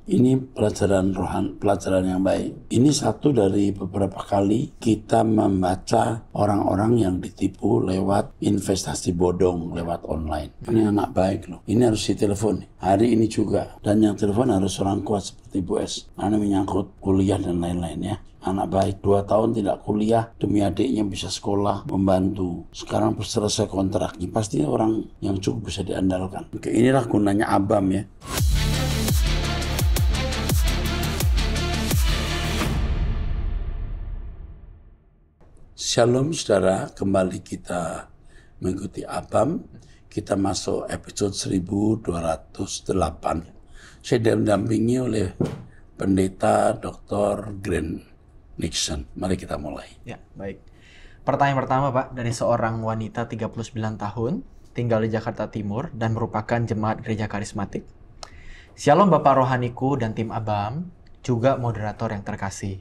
Ini pelajaran yang baik. Ini satu dari beberapa kali kita membaca orang-orang yang ditipu lewat investasi bodong lewat online. Ini anak baik loh. Ini harus ditelepon. Hari ini juga. Dan yang telepon harus orang kuat seperti Bu S. Karena menyangkut kuliah dan lain-lain ya. Anak baik 2 tahun tidak kuliah demi adiknya bisa sekolah, membantu. Sekarang selesai kontraknya. Pasti orang yang cukup bisa diandalkan. Oke, inilah gunanya ABAM ya. Shalom saudara, kembali kita mengikuti ABAM. Kita masuk episode 1208. Saya didampingi oleh Pendeta Dr. Grant Nixon. Mari kita mulai. Ya, baik. Pertanyaan pertama, Pak, dari seorang wanita 39 tahun, tinggal di Jakarta Timur dan merupakan jemaat gereja karismatik. Shalom Bapak Rohaniku dan tim ABAM, juga moderator yang terkasih.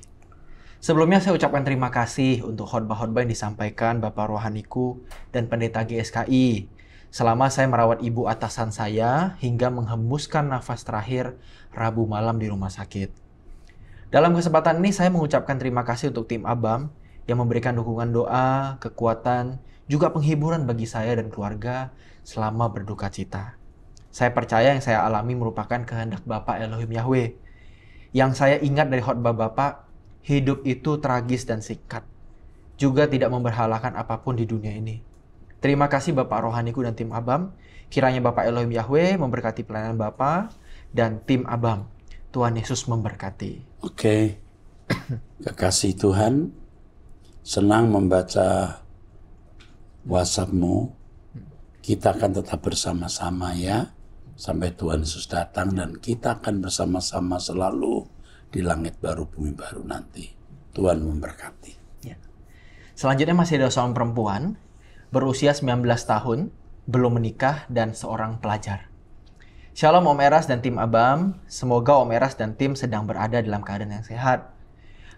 Sebelumnya saya ucapkan terima kasih untuk khotbah-khotbah yang disampaikan Bapak Rohaniku dan Pendeta GSKI selama saya merawat ibu atasan saya hingga menghembuskan nafas terakhir Rabu malam di rumah sakit. Dalam kesempatan ini saya mengucapkan terima kasih untuk tim ABAM yang memberikan dukungan doa, kekuatan, juga penghiburan bagi saya dan keluarga selama berduka cita. Saya percaya yang saya alami merupakan kehendak Bapak Elohim Yahweh. Yang saya ingat dari khotbah Bapak, hidup itu tragis dan singkat, juga tidak memberhalakan apapun di dunia ini. Terima kasih Bapak Rohaniku dan tim ABAM. Kiranya Bapak Elohim Yahweh memberkati pelayanan Bapak dan tim ABAM. Tuhan Yesus memberkati. Oke, kekasih Tuhan, senang membaca WhatsAppmu. Kita akan tetap bersama-sama ya, sampai Tuhan Yesus datang dan kita akan bersama-sama selalu di langit baru, bumi baru nanti. Tuhan memberkati. Ya. Selanjutnya masih ada seorang perempuan berusia 19 tahun, belum menikah dan seorang pelajar. Shalom Om Eras dan tim ABAM, semoga Om Eras dan tim sedang berada dalam keadaan yang sehat.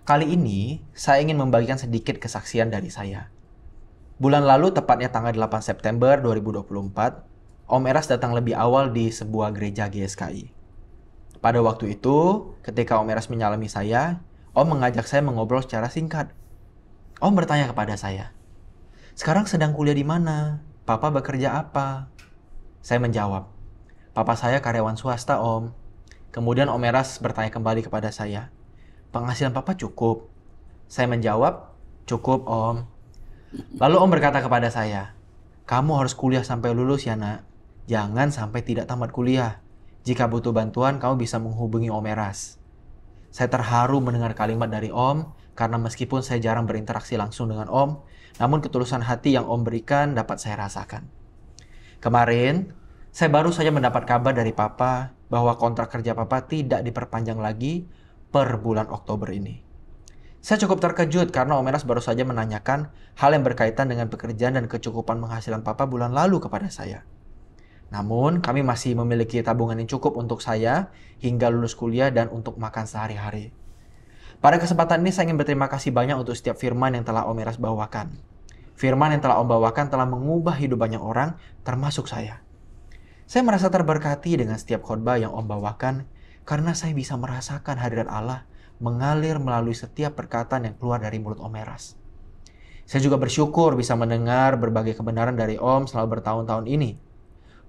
Kali ini saya ingin membagikan sedikit kesaksian dari saya. Bulan lalu, tepatnya tanggal 8 September 2024, Om Eras datang lebih awal di sebuah gereja GSKI. Pada waktu itu, ketika Om Eras menyalami saya, Om mengajak saya mengobrol secara singkat. Om bertanya kepada saya, "Sekarang sedang kuliah di mana? Papa bekerja apa?" Saya menjawab, "Papa saya karyawan swasta, Om." Kemudian Om Eras bertanya kembali kepada saya, "Penghasilan Papa cukup?" Saya menjawab, "Cukup, Om." Lalu Om berkata kepada saya, "Kamu harus kuliah sampai lulus ya, Nak. Jangan sampai tidak tamat kuliah. Jika butuh bantuan, kamu bisa menghubungi Om Eras." Saya terharu mendengar kalimat dari Om, karena meskipun saya jarang berinteraksi langsung dengan Om, namun ketulusan hati yang Om berikan dapat saya rasakan. Kemarin, saya baru saja mendapat kabar dari Papa bahwa kontrak kerja Papa tidak diperpanjang lagi per bulan Oktober ini. Saya cukup terkejut karena Om Eras baru saja menanyakan hal yang berkaitan dengan pekerjaan dan kecukupan penghasilan Papa bulan lalu kepada saya. Namun, kami masih memiliki tabungan yang cukup untuk saya hingga lulus kuliah dan untuk makan sehari-hari. Pada kesempatan ini, saya ingin berterima kasih banyak untuk setiap firman yang telah Om Eras bawakan. Firman yang telah Om bawakan telah mengubah hidup banyak orang, termasuk saya. Saya merasa terberkati dengan setiap khotbah yang Om bawakan, karena saya bisa merasakan hadirat Allah mengalir melalui setiap perkataan yang keluar dari mulut Om Eras. Saya juga bersyukur bisa mendengar berbagai kebenaran dari Om selama bertahun-tahun ini.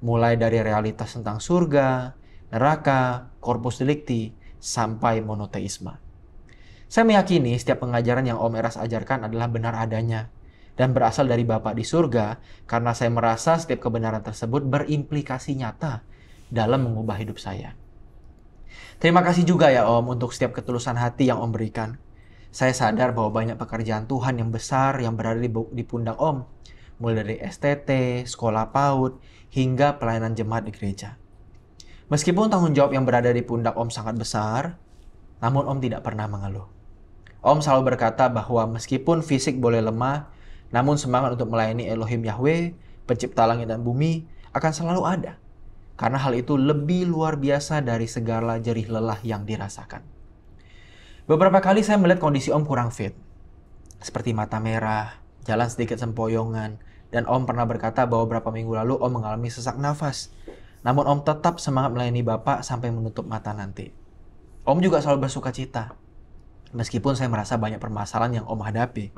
Mulai dari realitas tentang surga, neraka, corpus delicti, sampai monoteisme. Saya meyakini setiap pengajaran yang Om Eras ajarkan adalah benar adanya dan berasal dari Bapa di surga, karena saya merasa setiap kebenaran tersebut berimplikasi nyata dalam mengubah hidup saya. Terima kasih juga ya Om untuk setiap ketulusan hati yang Om berikan. Saya sadar bahwa banyak pekerjaan Tuhan yang besar yang berada di pundak Om, mulai dari STT, sekolah PAUD, hingga pelayanan jemaat di gereja. Meskipun tanggung jawab yang berada di pundak Om sangat besar, namun Om tidak pernah mengeluh. Om selalu berkata bahwa meskipun fisik boleh lemah, namun semangat untuk melayani Elohim Yahweh, pencipta langit dan bumi, akan selalu ada. Karena hal itu lebih luar biasa dari segala jerih lelah yang dirasakan. Beberapa kali saya melihat kondisi Om kurang fit, seperti mata merah, jalan sedikit sempoyongan, dan Om pernah berkata bahwa beberapa minggu lalu Om mengalami sesak nafas. Namun Om tetap semangat melayani Bapak sampai menutup mata nanti. Om juga selalu bersuka cita. Meskipun saya merasa banyak permasalahan yang Om hadapi.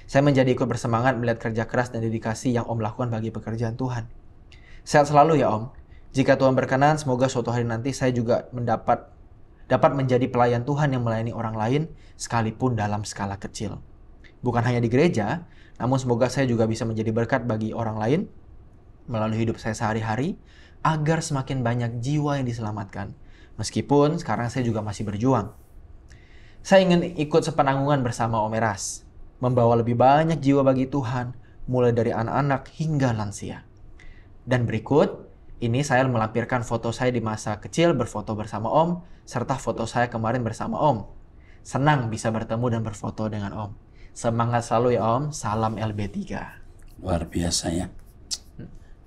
Saya menjadi ikut bersemangat melihat kerja keras dan dedikasi yang Om lakukan bagi pekerjaan Tuhan. Sehat selalu ya Om. Jika Tuhan berkenan, semoga suatu hari nanti saya juga dapat menjadi pelayan Tuhan yang melayani orang lain sekalipun dalam skala kecil. Bukan hanya di gereja, namun semoga saya juga bisa menjadi berkat bagi orang lain melalui hidup saya sehari-hari agar semakin banyak jiwa yang diselamatkan. Meskipun sekarang saya juga masih berjuang. Saya ingin ikut sepenanggungan bersama Om Eras, membawa lebih banyak jiwa bagi Tuhan, mulai dari anak-anak hingga lansia. Dan berikut, ini saya melampirkan foto saya di masa kecil berfoto bersama Om, serta foto saya kemarin bersama Om. Senang bisa bertemu dan berfoto dengan Om. Semangat selalu ya Om, salam LB3. Luar biasa ya.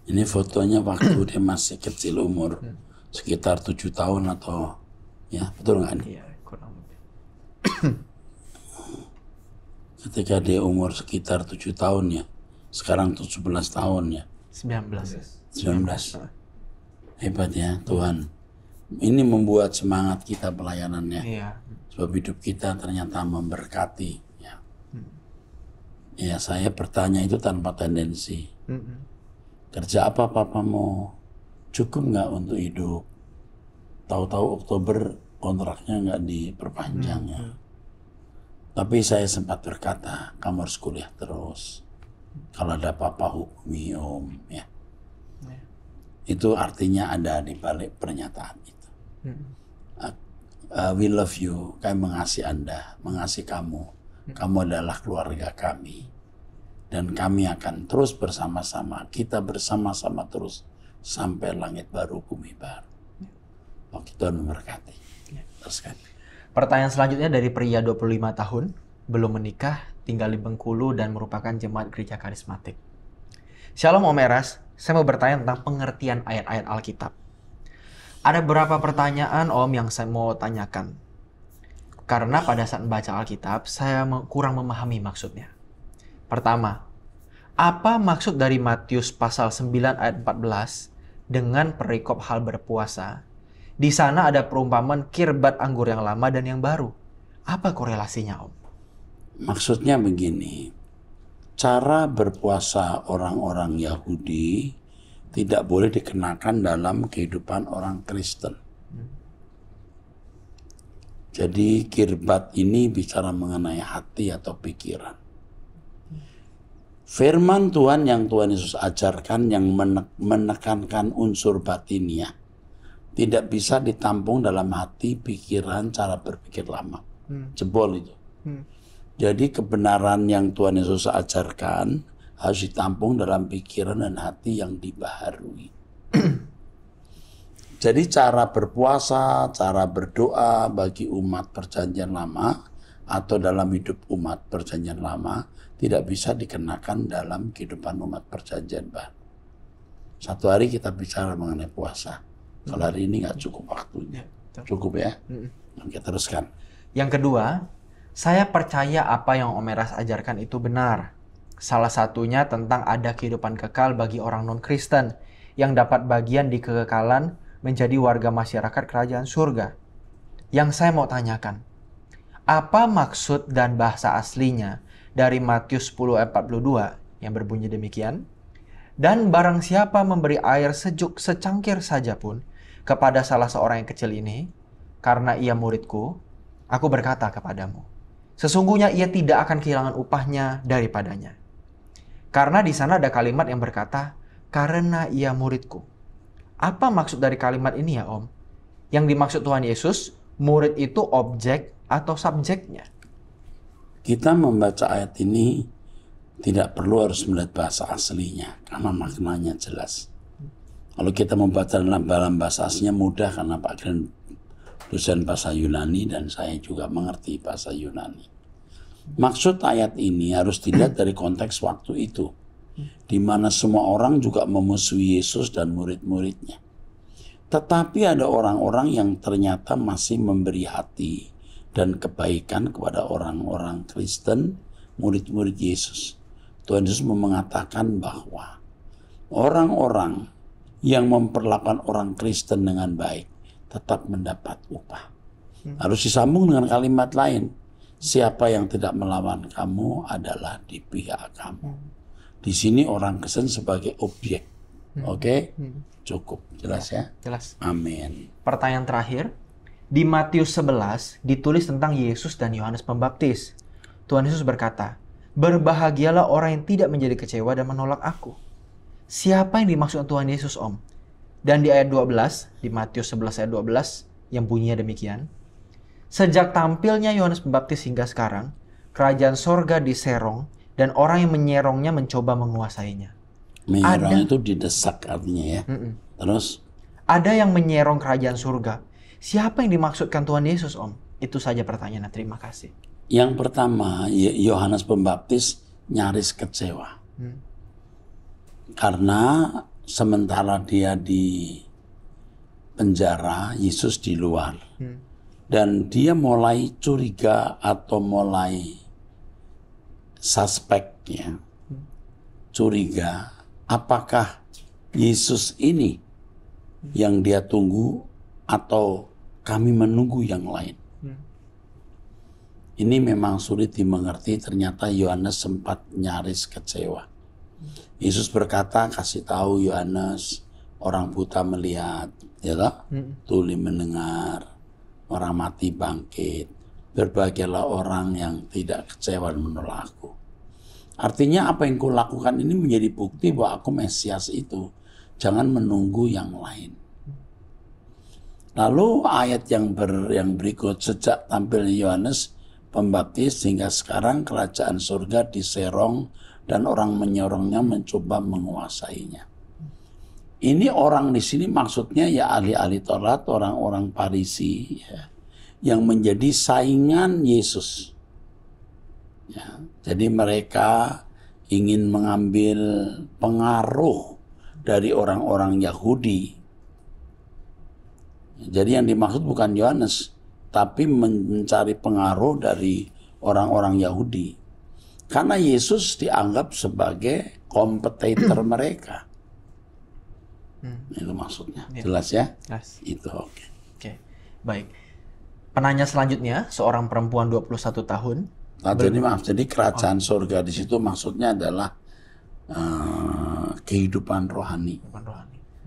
Ini fotonya waktu dia masih kecil, umur sekitar 7 tahun atau ya, betul nggak nih? Iya, kurang lebih. Ketika dia umur sekitar 7 tahun ya, sekarang 17 tahun ya. 19. Hebat ya Tuhan. Ini membuat semangat kita pelayanannya. Iya. Sebab hidup kita ternyata memberkati. Ya, ya saya bertanya itu tanpa tendensi. Kerja apa papa mau? Cukup nggak untuk hidup? Tahu-tahu Oktober kontraknya nggak diperpanjang ya. Tapi saya sempat berkata, kamu harus kuliah terus. Kalau ada apa-apa hubungi Om ya. Itu artinya ada di balik pernyataan itu. We love you, kami mengasihi Anda, mengasihi kamu. Kamu adalah keluarga kami. Dan kami akan terus bersama-sama, kita bersama-sama terus sampai langit baru, bumi baru. Waktu Tuhan memberkati. Teruskan. Pertanyaan selanjutnya dari pria 25 tahun, belum menikah, tinggal di Bengkulu dan merupakan jemaat gereja karismatik. Shalom Om Eras, saya mau bertanya tentang pengertian ayat-ayat Alkitab. Ada beberapa pertanyaan Om yang saya mau tanyakan. Karena pada saat membaca Alkitab, saya kurang memahami maksudnya. Pertama, apa maksud dari Matius pasal 9 ayat 14 dengan perikop hal berpuasa? Di sana ada perumpamaan kirbat anggur yang lama dan yang baru. Apa korelasinya Om? Maksudnya begini, cara berpuasa orang-orang Yahudi tidak boleh dikenakan dalam kehidupan orang Kristen. Jadi kirbat ini bicara mengenai hati atau pikiran. Firman Tuhan yang Tuhan Yesus ajarkan yang menekankan unsur batiniah tidak bisa ditampung dalam hati, pikiran, cara berpikir lama. Jebol itu. Jadi kebenaran yang Tuhan Yesus ajarkan harus ditampung dalam pikiran dan hati yang dibaharui. Jadi cara berpuasa, cara berdoa bagi umat perjanjian lama atau dalam hidup umat perjanjian lama tidak bisa dikenakan dalam kehidupan umat perjanjian baru. Satu hari kita bicara mengenai puasa. Kalau hari ini nggak cukup waktunya. Cukup ya? Oke, teruskan. Yang kedua, saya percaya apa yang Om Eras ajarkan itu benar. Salah satunya tentang ada kehidupan kekal bagi orang non-Kristen yang dapat bagian di kekekalan menjadi warga masyarakat kerajaan surga. Yang saya mau tanyakan, apa maksud dan bahasa aslinya dari Matius 10 ayat 42 yang berbunyi demikian? Dan barang siapa memberi air sejuk secangkir saja pun kepada salah seorang yang kecil ini, karena ia muridku, aku berkata kepadamu, sesungguhnya ia tidak akan kehilangan upahnya daripadanya. Karena di sana ada kalimat yang berkata, karena ia muridku. Apa maksud dari kalimat ini ya Om? Yang dimaksud Tuhan Yesus, murid itu objek atau subjeknya? Kita membaca ayat ini tidak perlu harus melihat bahasa aslinya, karena maknanya jelas. Kalau kita membaca dalam bahasa aslinya mudah, karena Pak Glenn dosen bahasa Yunani dan saya juga mengerti bahasa Yunani. Maksud ayat ini harus dilihat dari konteks waktu itu, di mana semua orang juga memusuhi Yesus dan murid-muridnya. Tetapi ada orang-orang yang ternyata masih memberi hati dan kebaikan kepada orang-orang Kristen, murid-murid Yesus. Tuhan Yesus mengatakan bahwa orang-orang yang memperlakukan orang Kristen dengan baik tetap mendapat upah. Harus disambung dengan kalimat lain. Siapa yang tidak melawan kamu adalah di pihak kamu. Di sini orang Kristen sebagai objek. Oke? Cukup. Jelas ya? Jelas. Amin. Pertanyaan terakhir. Di Matius 11 ditulis tentang Yesus dan Yohanes Pembaptis. Tuhan Yesus berkata, "Berbahagialah orang yang tidak menjadi kecewa dan menolak aku." Siapa yang dimaksud Tuhan Yesus, Om? Dan di ayat 12, di Matius 11 ayat 12, yang bunyinya demikian. Sejak tampilnya Yohanes Pembaptis hingga sekarang, kerajaan sorga diserong dan orang yang menyerongnya mencoba menguasainya. Menyerang itu didesak artinya ya. Terus? Ada yang menyerong kerajaan surga. Siapa yang dimaksudkan Tuhan Yesus, Om? Itu saja pertanyaannya. Terima kasih. Yang pertama, Yohanes Pembaptis nyaris kecewa. Karena sementara dia di penjara, Yesus di luar. Dan dia mulai curiga atau mulai suspek ya. Curiga, apakah Yesus ini yang dia tunggu atau kami menunggu yang lain? Ini memang sulit dimengerti, ternyata Yohanes sempat nyaris kecewa. Yesus berkata, kasih tahu Yohanes, orang buta melihat, ya toh? Tuli mendengar, orang mati bangkit. Berbahagialah orang yang tidak kecewa dan menolak aku. Artinya apa yang kau lakukan ini menjadi bukti bahwa aku Mesias itu. Jangan menunggu yang lain. Lalu ayat yang berikut, sejak tampil Yohanes Pembaptis hingga sekarang kerajaan surga diserong dan orang menyorongnya mencoba menguasainya. Ini orang di sini maksudnya ya ahli-ahli Taurat, orang-orang Farisi ya, yang menjadi saingan Yesus. Ya, jadi mereka ingin mengambil pengaruh dari orang-orang Yahudi. Jadi yang dimaksud bukan Yohanes, tapi mencari pengaruh dari orang-orang Yahudi. Karena Yesus dianggap sebagai kompetitor mereka. Itu maksudnya. Jelas ya? Jelas. Itu oke. Oke, baik. Penanya selanjutnya, seorang perempuan 21 tahun. Nah, jadi kerajaan surga di situ maksudnya adalah kehidupan rohani.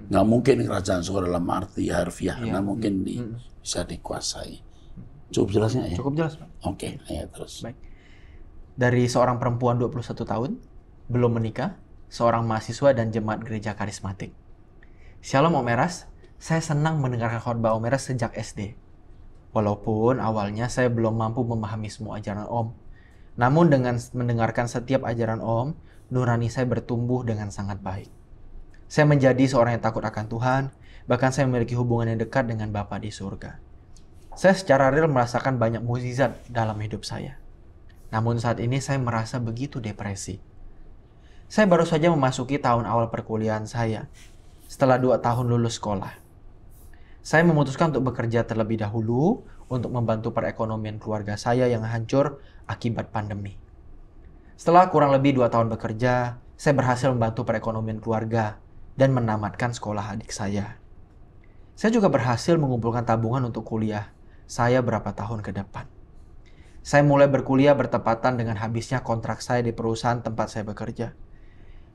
Nggak mungkin kerajaan surga dalam arti harfiah, nggak mungkin bisa dikuasai. Cukup jelasnya ya? Cukup jelas, Pak. Oke, ya terus. Baik. Dari seorang perempuan 21 tahun, belum menikah, seorang mahasiswa dan jemaat gereja karismatik. Shalom Om Eras, saya senang mendengarkan khotbah Om Eras sejak SD. Walaupun awalnya saya belum mampu memahami semua ajaran Om. Namun dengan mendengarkan setiap ajaran Om, nurani saya bertumbuh dengan sangat baik. Saya menjadi seorang yang takut akan Tuhan, bahkan saya memiliki hubungan yang dekat dengan Bapa di surga. Saya secara real merasakan banyak mukjizat dalam hidup saya. Namun saat ini saya merasa begitu depresi. Saya baru saja memasuki tahun awal perkuliahan saya, setelah 2 tahun lulus sekolah. Saya memutuskan untuk bekerja terlebih dahulu untuk membantu perekonomian keluarga saya yang hancur akibat pandemi. Setelah kurang lebih 2 tahun bekerja, saya berhasil membantu perekonomian keluarga dan menamatkan sekolah adik saya. Saya juga berhasil mengumpulkan tabungan untuk kuliah saya berapa tahun ke depan. Saya mulai berkuliah bertepatan dengan habisnya kontrak saya di perusahaan tempat saya bekerja.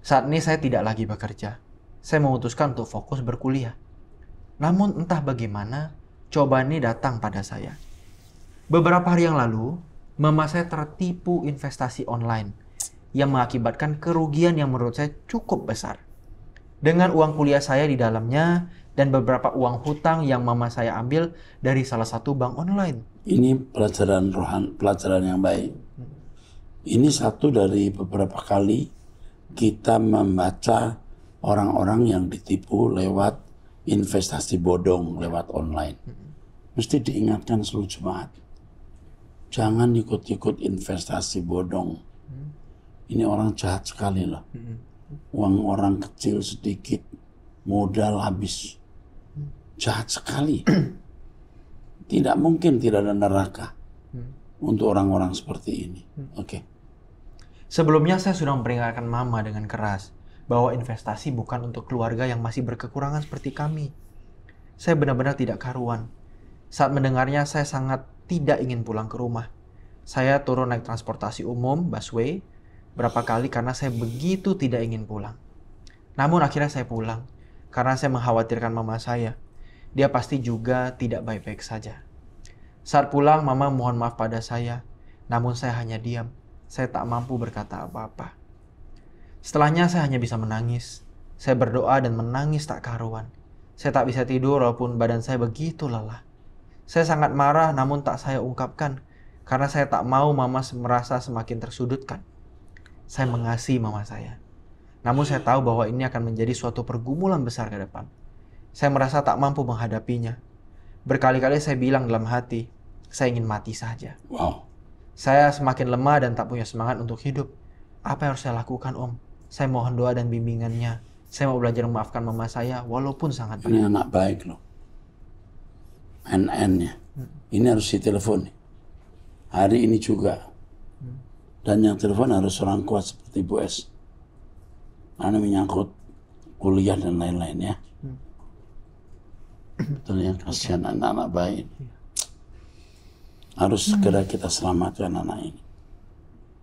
Saat ini saya tidak lagi bekerja. Saya memutuskan untuk fokus berkuliah. Namun entah bagaimana, cobaan ini datang pada saya. Beberapa hari yang lalu, mama saya tertipu investasi online yang mengakibatkan kerugian yang menurut saya cukup besar. Dengan uang kuliah saya di dalamnya dan beberapa uang hutang yang mama saya ambil dari salah satu bank online. Ini pelajaran yang baik. Ini satu dari beberapa kali kita membaca orang-orang yang ditipu lewat investasi bodong lewat online. Mesti diingatkan seluruh jemaat. Jangan ikut-ikut investasi bodong. Ini orang jahat sekali loh. Uang orang kecil sedikit, modal habis. Jahat sekali. Tidak mungkin tidak ada neraka untuk orang-orang seperti ini. Oke. Sebelumnya saya sudah memperingatkan mama dengan keras bahwa investasi bukan untuk keluarga yang masih berkekurangan seperti kami. Saya benar-benar tidak karuan. Saat mendengarnya, saya sangat tidak ingin pulang ke rumah. Saya turun naik transportasi umum, busway, berapa kali karena saya begitu tidak ingin pulang. Namun akhirnya saya pulang, karena saya mengkhawatirkan mama saya. Dia pasti juga tidak baik-baik saja. Saat pulang, mama mohon maaf pada saya, namun saya hanya diam. Saya tak mampu berkata apa-apa. Setelahnya saya hanya bisa menangis. Saya berdoa dan menangis tak karuan. Saya tak bisa tidur walaupun badan saya begitu lelah. Saya sangat marah namun tak saya ungkapkan karena saya tak mau mama merasa semakin tersudutkan. Saya mengasihi mama saya. Namun saya tahu bahwa ini akan menjadi suatu pergumulan besar ke depan. Saya merasa tak mampu menghadapinya. Berkali-kali saya bilang dalam hati, saya ingin mati saja. Wow. Saya semakin lemah dan tak punya semangat untuk hidup. Apa yang harus saya lakukan, Om? Saya mohon doa dan bimbingannya. Saya mau belajar memaafkan mama saya walaupun sangat banyak. Ini anak baik loh. NN-nya. Ini harus ditelepon. Hari ini juga. Dan yang telepon harus orang kuat seperti Bu S. Karena menyangkut kuliah dan lain-lain ya. Betul ya, kasihan anak-anak baik. Harus segera kita selamatkan anak ini.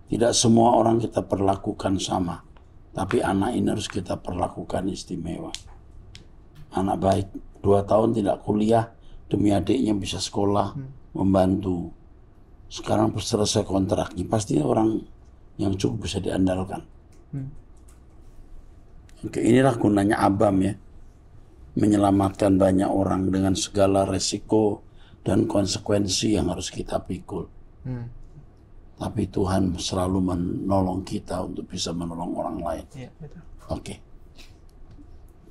Tidak semua orang kita perlakukan sama. Tapi anak ini harus kita perlakukan istimewa. Anak baik, 2 tahun tidak kuliah, demi adiknya bisa sekolah, membantu. Sekarang selesai kontraknya, pasti orang yang cukup bisa diandalkan. Oke, inilah gunanya Abam ya. Menyelamatkan banyak orang dengan segala resiko dan konsekuensi yang harus kita pikul. Tapi Tuhan selalu menolong kita untuk bisa menolong orang lain. Iya, betul. Oke.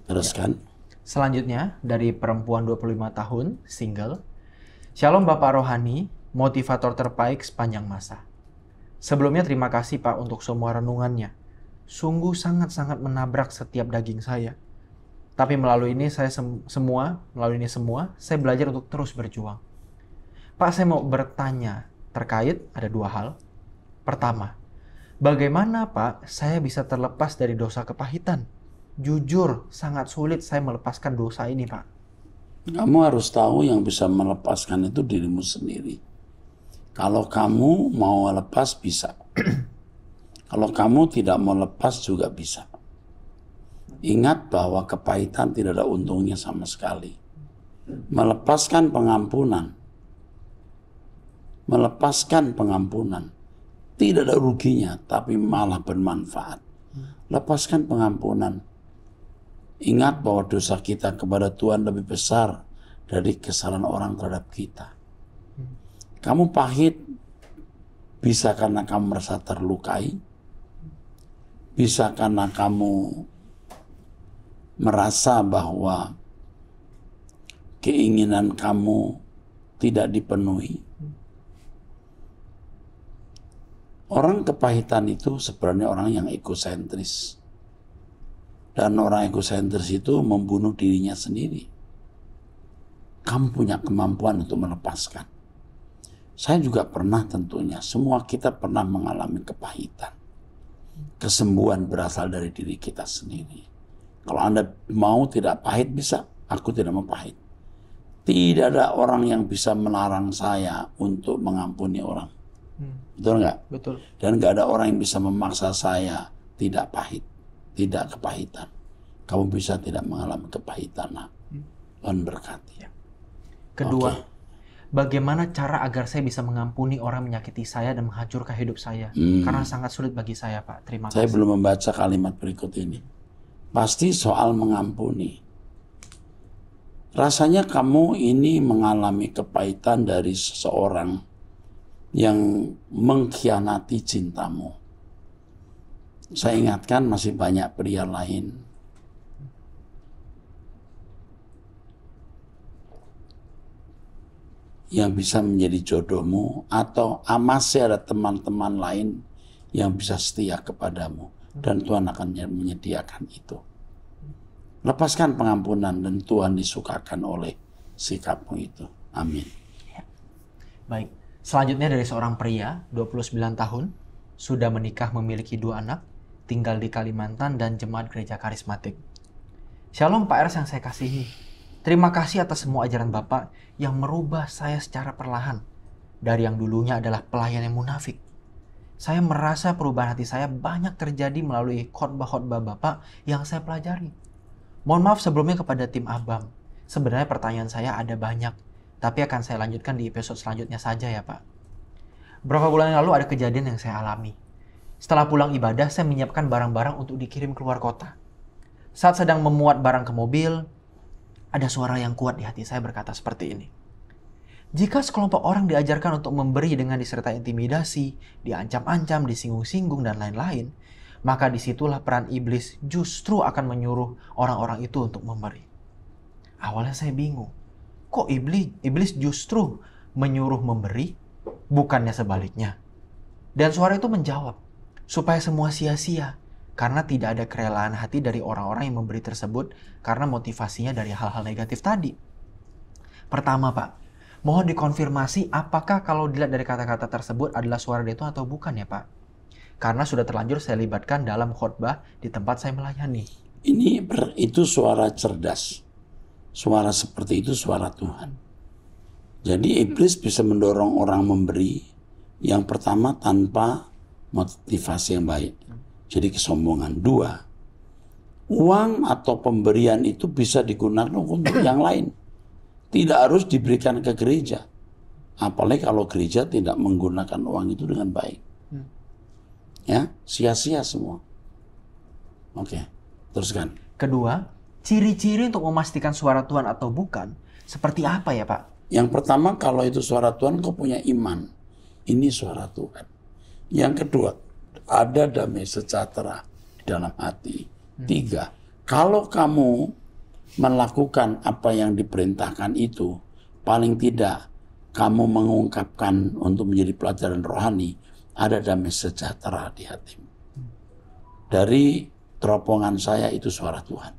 Teruskan. Selanjutnya, dari perempuan 25 tahun, single. Shalom Bapak Rohani, motivator terbaik sepanjang masa. Sebelumnya terima kasih Pak untuk semua renungannya. Sungguh sangat-sangat menabrak setiap daging saya. Tapi melalui ini semua, saya belajar untuk terus berjuang. Pak, saya mau bertanya terkait ada 2 hal. Pertama, bagaimana Pak saya bisa terlepas dari dosa kepahitan? Jujur, sangat sulit saya melepaskan dosa ini, Pak. Kamu harus tahu yang bisa melepaskan itu dirimu sendiri. Kalau kamu mau lepas, bisa. Kalau kamu tidak mau lepas juga bisa. Ingat bahwa kepahitan tidak ada untungnya sama sekali. Melepaskan pengampunan. Tidak ada ruginya, tapi malah bermanfaat. Lepaskan pengampunan. Ingat bahwa dosa kita kepada Tuhan lebih besar dari kesalahan orang terhadap kita. Kamu pahit, bisa karena kamu merasa terlukai, bisa karena kamu merasa bahwa keinginan kamu tidak dipenuhi. Orang kepahitan itu sebenarnya orang yang egosentris. Dan orang egosentris itu membunuh dirinya sendiri. Kamu punya kemampuan untuk melepaskan. Saya juga pernah tentunya, semua kita pernah mengalami kepahitan. Kesembuhan berasal dari diri kita sendiri. Kalau Anda mau tidak pahit bisa, aku tidak mau pahit. Tidak ada orang yang bisa melarang saya untuk mengampuni orang. Betul nggak? Betul. Dan nggak ada orang yang bisa memaksa saya tidak pahit, tidak kepahitan. Kamu bisa tidak mengalami kepahitan, nak. Tuhan berkati. Kedua, bagaimana cara agar saya bisa mengampuni orang menyakiti saya dan menghancurkan hidup saya? Karena sangat sulit bagi saya, Pak. Terima kasih. Saya belum membaca kalimat berikut ini. Pasti soal mengampuni. Rasanya kamu ini mengalami kepahitan dari seseorang yang mengkhianati cintamu. Saya ingatkan masih banyak pria lain yang bisa menjadi jodohmu, atau masih ada teman-teman lain yang bisa setia kepadamu, dan Tuhan akan menyediakan itu. Lepaskan pengampunan dan Tuhan disukakan oleh sikapmu itu. Amin. Baik. Selanjutnya dari seorang pria, 29 tahun, sudah menikah memiliki 2 anak, tinggal di Kalimantan dan jemaat gereja karismatik. Shalom Pak Ers yang saya kasihi. Terima kasih atas semua ajaran Bapak yang merubah saya secara perlahan. Dari yang dulunya adalah pelayan yang munafik. Saya merasa perubahan hati saya banyak terjadi melalui khotbah-khotbah Bapak yang saya pelajari. Mohon maaf sebelumnya kepada tim Abam. Sebenarnya pertanyaan saya ada banyak, tapi akan saya lanjutkan di episode selanjutnya saja ya Pak. Beberapa bulan yang lalu ada kejadian yang saya alami. Setelah pulang ibadah, saya menyiapkan barang-barang untuk dikirim keluar kota. Saat sedang memuat barang ke mobil, ada suara yang kuat di hati saya berkata seperti ini. Jika sekelompok orang diajarkan untuk memberi dengan disertai intimidasi, diancam-ancam, disinggung-singgung, dan lain-lain, maka disitulah peran iblis justru akan menyuruh orang-orang itu untuk memberi. Awalnya saya bingung. Kok iblis justru menyuruh memberi, bukannya sebaliknya? Dan suara itu menjawab, supaya semua sia-sia. Karena tidak ada kerelaan hati dari orang-orang yang memberi tersebut karena motivasinya dari hal-hal negatif tadi. Pertama Pak, mohon dikonfirmasi apakah kalau dilihat dari kata-kata tersebut adalah suara dari Tuhan atau bukan ya Pak? Karena sudah terlanjur saya libatkan dalam khotbah di tempat saya melayani. Itu suara cerdas. Suara seperti itu suara Tuhan. Jadi iblis bisa mendorong orang memberi yang pertama tanpa motivasi yang baik. Jadi kesombongan. 2, uang atau pemberian itu bisa digunakan untuk yang lain. Tidak harus diberikan ke gereja. Apalagi kalau gereja tidak menggunakan uang itu dengan baik. Ya, sia-sia semua. Oke, teruskan. Kedua, ciri-ciri untuk memastikan suara Tuhan atau bukan, seperti apa ya Pak? Yang pertama, kalau itu suara Tuhan, kau punya iman. Ini suara Tuhan. Yang kedua, ada damai sejahtera di dalam hati. 3, kalau kamu melakukan apa yang diperintahkan itu, paling tidak kamu mengungkapkan untuk menjadi pelajaran rohani, ada damai sejahtera di hatimu. Dari teropongan saya itu suara Tuhan.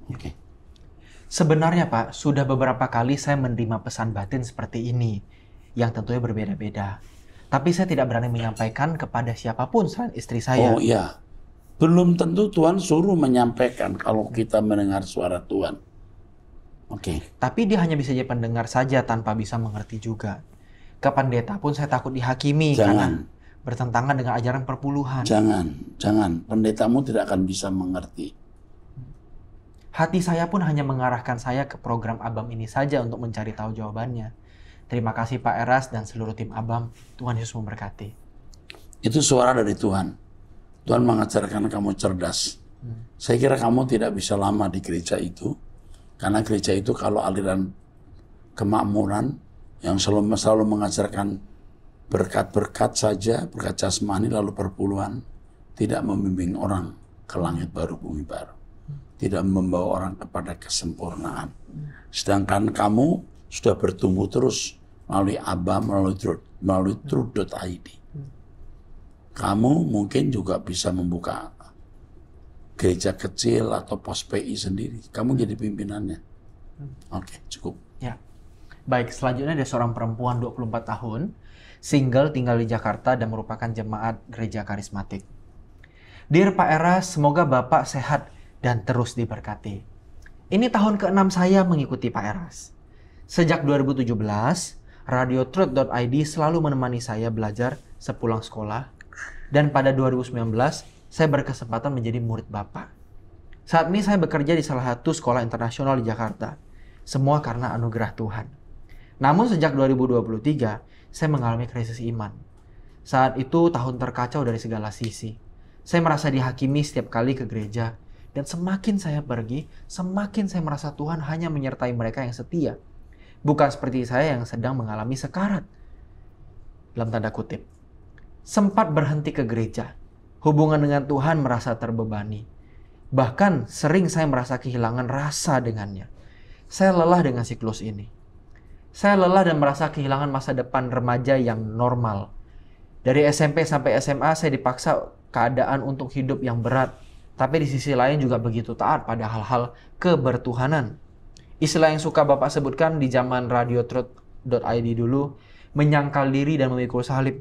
Oke. Sebenarnya Pak, sudah beberapa kali saya menerima pesan batin seperti ini, yang tentunya berbeda-beda. Tapi saya tidak berani menyampaikan kepada siapapun selain istri saya. Oh iya, belum tentu Tuhan suruh menyampaikan kalau kita mendengar suara Tuhan. Oke. Tapi dia hanya bisa jadi pendengar saja tanpa bisa mengerti juga. Ke pendeta pun saya takut dihakimi karena bertentangan dengan ajaran perpuluhan. Jangan. Pendetamu tidak akan bisa mengerti. Hati saya pun hanya mengarahkan saya ke program Abam ini saja untuk mencari tahu jawabannya. Terima kasih Pak Eras dan seluruh tim Abam. Tuhan Yesus memberkati. Itu suara dari Tuhan. Tuhan mengajarkan kamu cerdas. Saya kira kamu tidak bisa lama di gereja itu. Karena gereja itu kalau aliran kemakmuran yang selalu mengajarkan berkat-berkat saja, berkat jasmani lalu perpuluhan, tidak membimbing orang ke langit baru, bumi baru. Tidak membawa orang kepada kesempurnaan. Sedangkan kamu sudah bertumbuh terus melalui Abam, melalui truth.id. Kamu mungkin juga bisa membuka gereja kecil atau pos PI sendiri. Kamu jadi pimpinannya. Oke, cukup. Ya. Baik, selanjutnya ada seorang perempuan 24 tahun, single, tinggal di Jakarta dan merupakan jemaat gereja karismatik. Dear Pak Eras, semoga Bapak sehat dan terus diberkati. Ini tahun ke-6 saya mengikuti Pak Eras. Sejak 2017, Radio Truth.id selalu menemani saya belajar sepulang sekolah. Dan pada 2019, saya berkesempatan menjadi murid Bapak. Saat ini saya bekerja di salah satu sekolah internasional di Jakarta. Semua karena anugerah Tuhan. Namun sejak 2023, saya mengalami krisis iman. Saat itu tahun terkacau dari segala sisi. Saya merasa dihakimi setiap kali ke gereja. Dan semakin saya pergi, semakin saya merasa Tuhan hanya menyertai mereka yang setia. Bukan seperti saya yang sedang mengalami sekarat. Dalam tanda kutip. Sempat berhenti ke gereja. Hubungan dengan Tuhan merasa terbebani. Bahkan sering saya merasa kehilangan rasa dengannya. Saya lelah dengan siklus ini. Saya lelah dan merasa kehilangan masa depan remaja yang normal. Dari SMP sampai SMA saya dipaksa keadaan untuk hidup yang berat. Tapi di sisi lain juga begitu taat pada hal-hal kebertuhanan. Istilah yang suka Bapak sebutkan di zaman Radio Truth.id dulu, menyangkal diri dan memikul salib.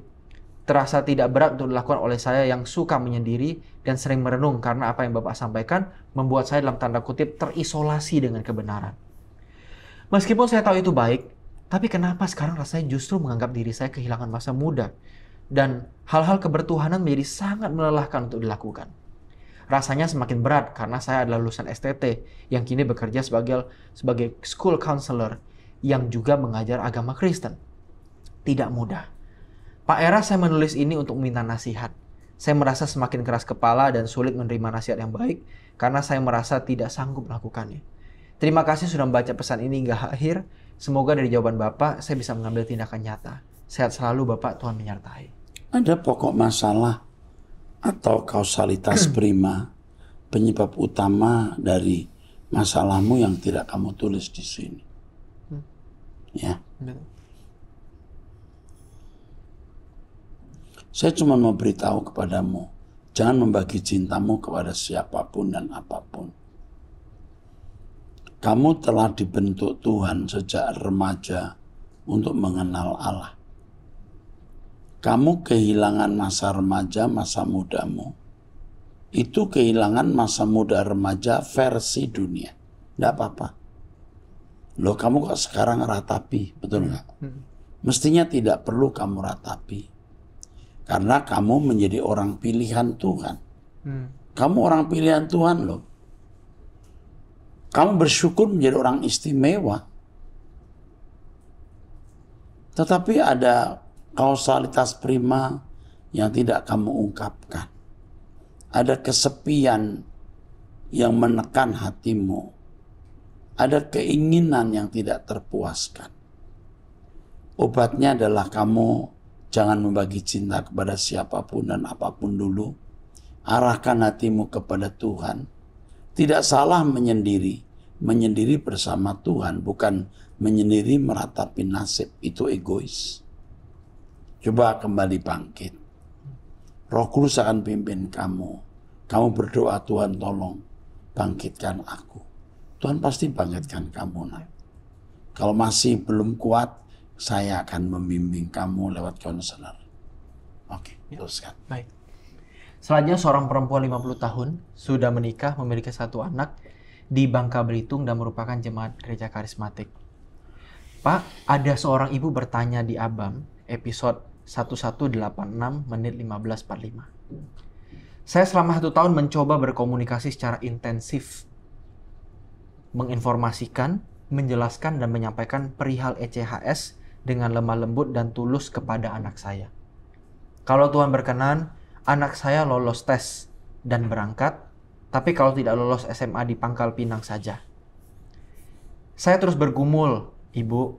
Terasa tidak berat untuk dilakukan oleh saya yang suka menyendiri dan sering merenung karena apa yang Bapak sampaikan membuat saya dalam tanda kutip terisolasi dengan kebenaran. Meskipun saya tahu itu baik, tapi kenapa sekarang rasanya justru menganggap diri saya kehilangan masa muda dan hal-hal kebertuhanan menjadi sangat melelahkan untuk dilakukan. Rasanya semakin berat karena saya adalah lulusan STT yang kini bekerja sebagai school counselor yang juga mengajar agama Kristen. Tidak mudah. Pak Eras, saya menulis ini untuk meminta nasihat. Saya merasa semakin keras kepala dan sulit menerima nasihat yang baik karena saya merasa tidak sanggup melakukannya. Terima kasih sudah membaca pesan ini hingga akhir. Semoga dari jawaban Bapak saya bisa mengambil tindakan nyata. Sehat selalu Bapak, Tuhan menyertai. Ada pokok masalah atau kausalitas prima, penyebab utama dari masalahmu yang tidak kamu tulis di sini. Ya. Saya cuma mau beritahu kepadamu, jangan membagi cintamu kepada siapapun dan apapun. Kamu telah dibentuk Tuhan sejak remaja untuk mengenal Allah. Kamu kehilangan masa remaja, masa mudamu. Itu kehilangan masa muda remaja versi dunia. Tidak apa-apa. Loh, kamu kok sekarang ratapi, betul nggak? Mestinya tidak perlu kamu ratapi. Karena kamu menjadi orang pilihan Tuhan. Kamu orang pilihan Tuhan loh. Kamu bersyukur menjadi orang istimewa. Tetapi ada kausalitas prima yang tidak kamu ungkapkan. Ada kesepian yang menekan hatimu. Ada keinginan yang tidak terpuaskan. Obatnya adalah kamu jangan membagi cinta kepada siapapun dan apapun dulu. Arahkan hatimu kepada Tuhan. Tidak salah menyendiri. Menyendiri bersama Tuhan, bukan menyendiri meratapi nasib. Itu egois. Coba kembali bangkit. Roh Kudus akan pimpin kamu. Kamu berdoa, Tuhan tolong bangkitkan aku. Tuhan pasti bangkitkan kamu. Nah. Kalau masih belum kuat, saya akan membimbing kamu lewat konselor. Oke, teruskan. Baik. Selanjutnya seorang perempuan 50 tahun, sudah menikah, memiliki satu anak di Bangka Belitung dan merupakan jemaat gereja karismatik. Pak, ada seorang ibu bertanya di Abam, episode 1186 menit 15:45. Saya selama 1 tahun mencoba berkomunikasi secara intensif, menginformasikan, menjelaskan, dan menyampaikan perihal ECHS dengan lemah lembut dan tulus kepada anak saya. Kalau Tuhan berkenan, anak saya lolos tes dan berangkat, tapi kalau tidak lolos SMA di Pangkal Pinang saja. Saya terus bergumul, Ibu,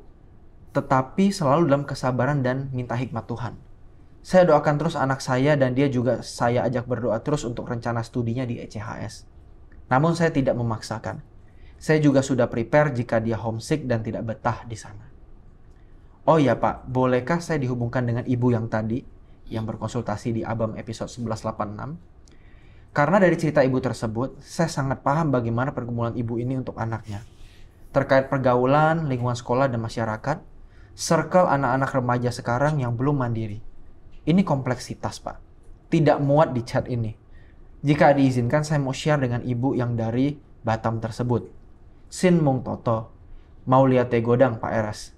tetapi selalu dalam kesabaran dan minta hikmat Tuhan. Saya doakan terus anak saya dan dia juga saya ajak berdoa terus untuk rencana studinya di ECHS. Namun saya tidak memaksakan. Saya juga sudah prepare jika dia homesick dan tidak betah di sana. Oh ya Pak, bolehkah saya dihubungkan dengan ibu yang tadi, yang berkonsultasi di Abam episode 1186? Karena dari cerita ibu tersebut, saya sangat paham bagaimana pergumulan ibu ini untuk anaknya. Terkait pergaulan, lingkungan sekolah, dan masyarakat, circle anak-anak remaja sekarang yang belum mandiri. Ini kompleksitas Pak, tidak muat di chat ini. Jika diizinkan, saya mau share dengan ibu yang dari Batam tersebut. Sin Mung Toto, mau lihat teh godang Pak Eras.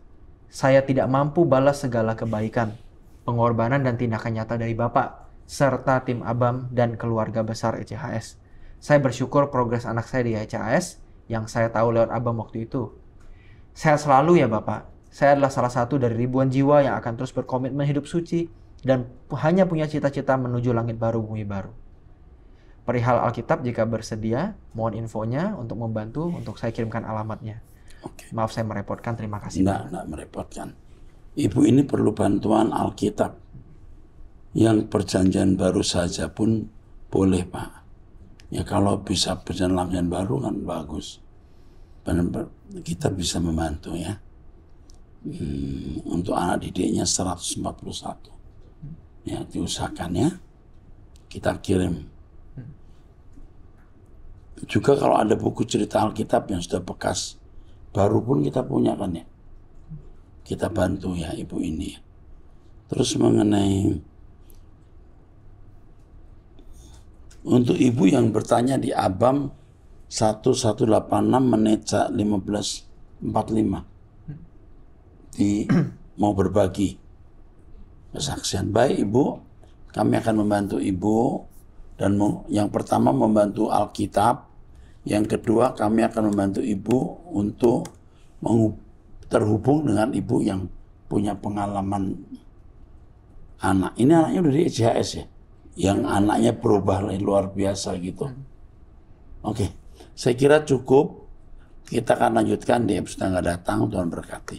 Saya tidak mampu balas segala kebaikan, pengorbanan dan tindakan nyata dari Bapak, serta tim Abam dan keluarga besar ECHS. Saya bersyukur progres anak saya di ECHS yang saya tahu lewat Abam waktu itu. Sehat selalu ya Bapak. Saya adalah salah satu dari ribuan jiwa yang akan terus berkomitmen hidup suci dan hanya punya cita-cita menuju langit baru, bumi baru. Perihal Alkitab, jika bersedia, mohon infonya untuk membantu, untuk saya kirimkan alamatnya. Oke. Maaf saya merepotkan, terima kasih. Enggak merepotkan. Ibu ini perlu bantuan Alkitab. Yang perjanjian baru saja pun boleh Pak. Ya kalau bisa perjanjian baru kan bagus. Benar-benar kita bisa membantu ya. Untuk anak didiknya 141. Ya diusahakan ya. Kita kirim. Juga kalau ada buku cerita Alkitab yang sudah bekas, baru pun kita punya kan ya. Kita bantu ya ibu ini. Terus mengenai Untuk ibu yang bertanya di Abam 1186 menit 15:45 mau berbagi kesaksian. Baik Ibu, kami akan membantu Ibu, dan yang pertama membantu Alkitab, yang kedua kami akan membantu Ibu untuk terhubung dengan Ibu yang punya pengalaman anak. Ini anaknya udah di ECHS ya, yang anaknya berubah luar biasa gitu. Oke, saya kira cukup. Kita akan lanjutkan di episode yang akan datang. Tuhan berkati.